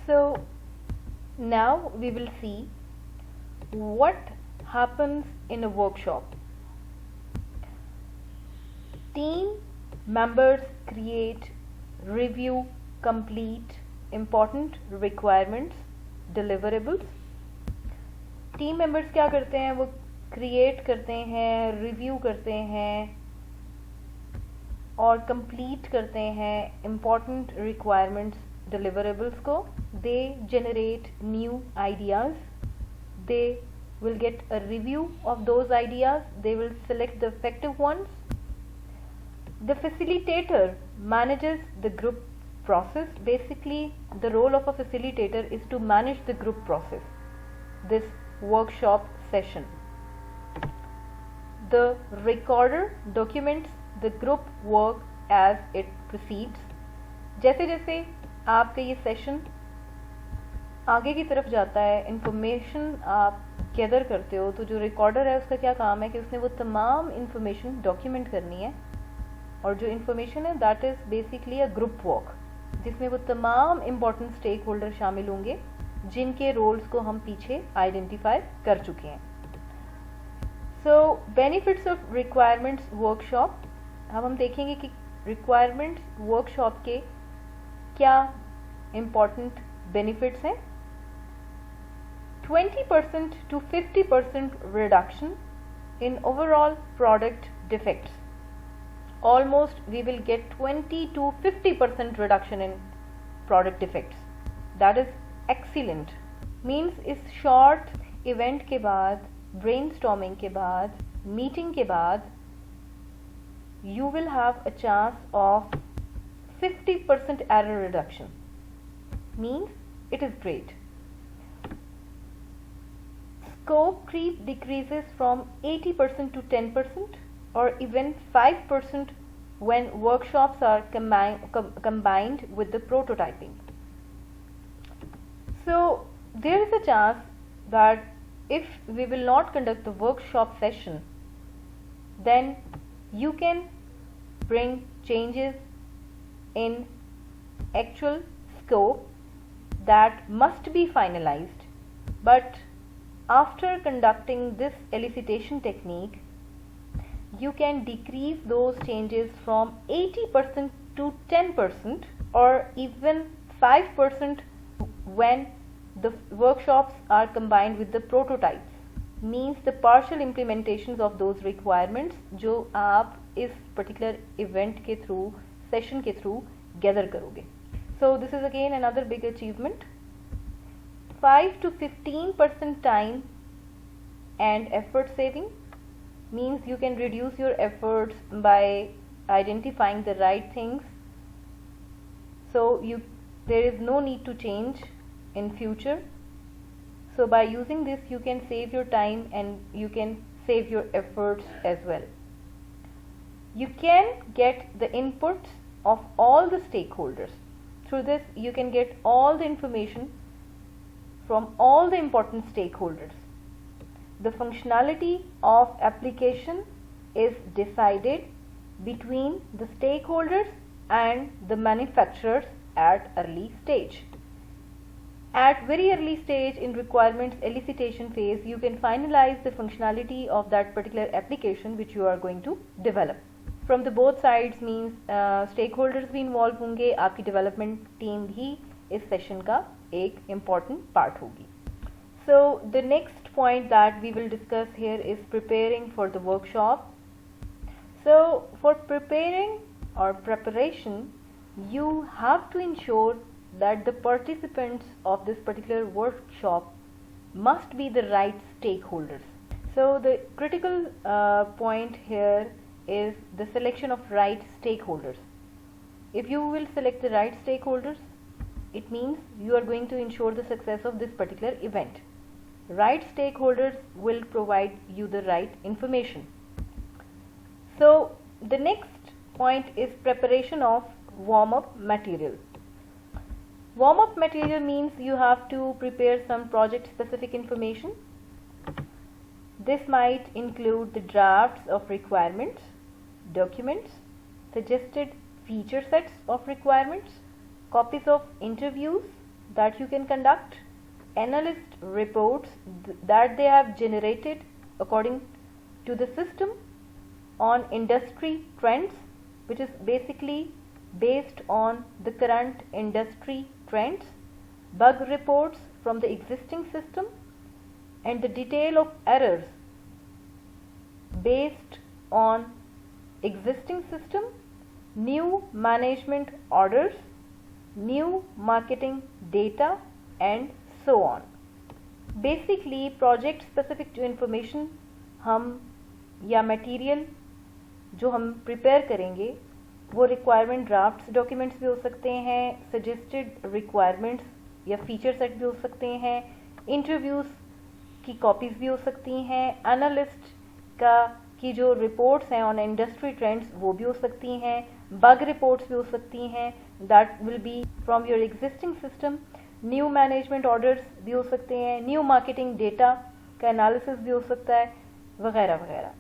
So now we will see what happens in a workshop. Team members create, review, complete important requirements, deliverables. Team members क्या करते हैं, वो create करते हैं, review करते हैं और कंप्लीट करते हैं इम्पॉर्टेंट रिक्वायरमेंट्स, deliverables को. They generate new ideas. They will get a review of those ideas. They will select the effective ones. The facilitator manages the group process. Basically, the role of a facilitator is to manage the group process, this workshop session. The recorder documents the group work as it proceeds. जैसे जैसे आपका ये session आगे की तरफ जाता है, information आप गैदर करते हो, तो जो रिकॉर्डर है उसका क्या काम है कि उसने वो तमाम इंफॉर्मेशन डॉक्यूमेंट करनी है. और जो इंफॉर्मेशन है that is basically a group work, जिसमें वो तमाम इम्पॉर्टेंट स्टेक होल्डर शामिल होंगे जिनके रोल्स को हम पीछे आइडेंटिफाई कर चुके हैं. सो बेनिफिट्स ऑफ रिक्वायरमेंट्स वर्कशॉप. अब हम देखेंगे कि रिक्वायरमेंट्स वर्कशॉप के क्या इम्पॉर्टेंट बेनिफिट्स हैं. 20% to 50% reduction in overall product defects. Almost we will get 20 to 50% reduction in product defects. That is excellent. Means इस short event के बाद, brainstorming के बाद, meeting के बाद, you will have a chance of 50% error reduction. Means it is great. Scope creep decreases from 80% to 10% or even 5% when workshops are combined with the prototyping. So there is a chance that if we will not conduct the workshop session, then you can bring changes in actual scope that must be finalized. But after conducting this elicitation technique, you can decrease those changes from 80% to 10% or even 5% when the workshops are combined with the prototypes. Means the partial implementations of those requirements जो आप इस particular event के through, session के through gather करोगे. So this is again another big achievement. 5 to 15% time and effort saving. Means you can reduce your efforts by identifying the right things, so there is no need to change in future. So by using this you can save your time and you can save your efforts as well. You can get the inputs of all the stakeholders. Through this you can get all the information from all the important stakeholders. The functionality of application is decided between the stakeholders and the manufacturers at early stage. At very early stage in requirements elicitation phase, you can finalize the functionality of that particular application which you are going to develop. From the both sides means stakeholders भी involve होंगे, आपकी development team भी इस session का एक important part होगी. So the next point that we will discuss here is preparing for the workshop. So for preparing or preparation, you have to ensure that the participants of this particular workshop must be the right stakeholders. So the critical point here is the selection of right stakeholders. If you will select the right stakeholders, it means you are going to ensure the success of this particular event. Right stakeholders will provide you the right information. So the next point is preparation of warm-up material. Warm-up material means you have to prepare some project specific information. This might include the drafts of requirements, documents, suggested feature sets of requirements, copies of interviews, that you can conduct analyst reports that they have generated according to the system on industry trends, which is basically based on the current industry trends, bug reports from the existing system, and the detail of errors based on existing system, new management orders, new marketing data, and so on. Basically project specific जो information हम या material जो हम prepare करेंगे वो requirement drafts documents भी हो सकते हैं, suggested requirements या feature set भी हो सकते हैं, interviews की copies भी हो सकती हैं, analyst की जो reports हैं on industry trends वो भी हो सकती हैं, bug reports भी हो सकती हैं, that will be from your existing system, new management orders भी हो सकते हैं, new marketing data का analysis भी हो सकता है, वगैरह वगैरह.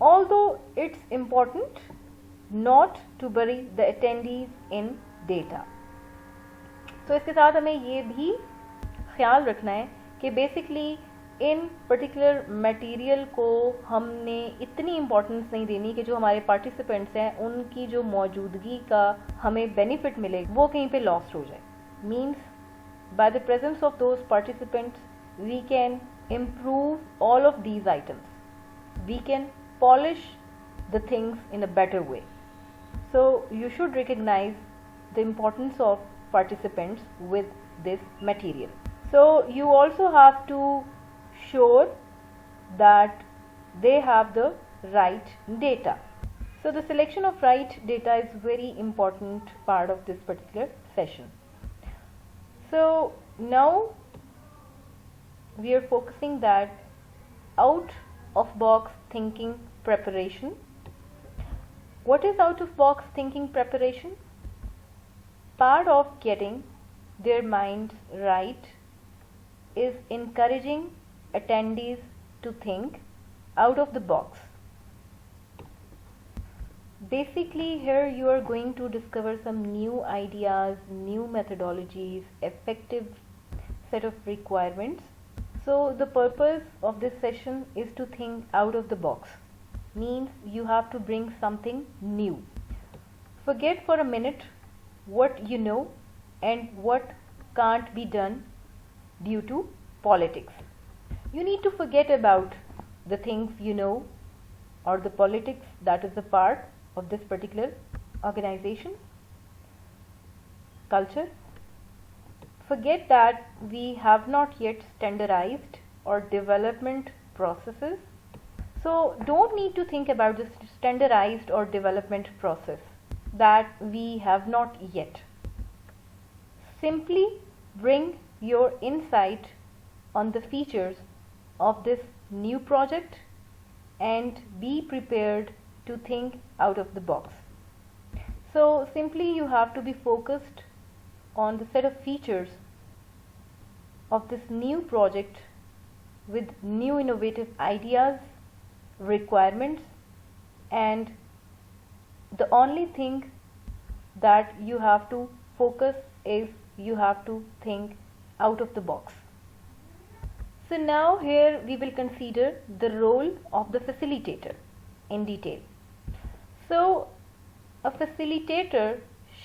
Although it's important not to bury the attendees in data. तो इसके साथ हमें ये भी ख्याल रखना है कि बेसिकली इन पर्टिकुलर मटेरियल को हमने इतनी इम्पोर्टेंस नहीं देनी कि जो हमारे पार्टिसिपेंट्स हैं उनकी जो मौजूदगी का हमें बेनिफिट मिले वो कहीं पे लॉस्ट हो जाए. Means by the presence of those participants we can improve all of these items. We can polish the things in a better way. So you should recognize the importance of participants with this material. So you also have to show that they have the right data. So the selection of right data is very important part of this particular session. So now we are focusing that out of box thinking preparation. What is out of box thinking preparation? Part of getting their minds right is encouraging attendees to think out of the box. Basically here you are going to discover some new ideas, new methodologies, effective set of requirements. So the purpose of this session is to think out of the box. Means you have to bring something new. Forget for a minute what you know and what can't be done due to politics. You need to forget about the things you know or the politics that is a part of this particular organization, culture. Forget that we have not yet standardized or development processes. So don't need to think about the standardized or development process that we have not yet. Simply bring your insight on the features of this new project and be prepared to think out of the box. So simply you have to be focused on the set of features of this new project with new innovative ideas, requirements, and the only thing that you have to focus is you have to think out of the box. So now here we will consider the role of the facilitator in detail. So a facilitator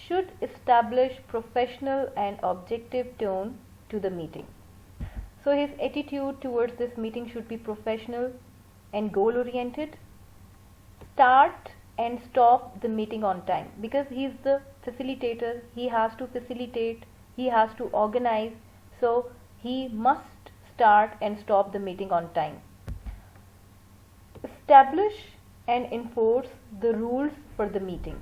should establish professional and objective tone to the meeting. So his attitude towards this meeting should be professional and goal oriented. Start and stop the meeting on time, because he is the facilitator, he has to facilitate, he has to organize, so he must start and stop the meeting on time. Establish and enforce the rules for the meeting.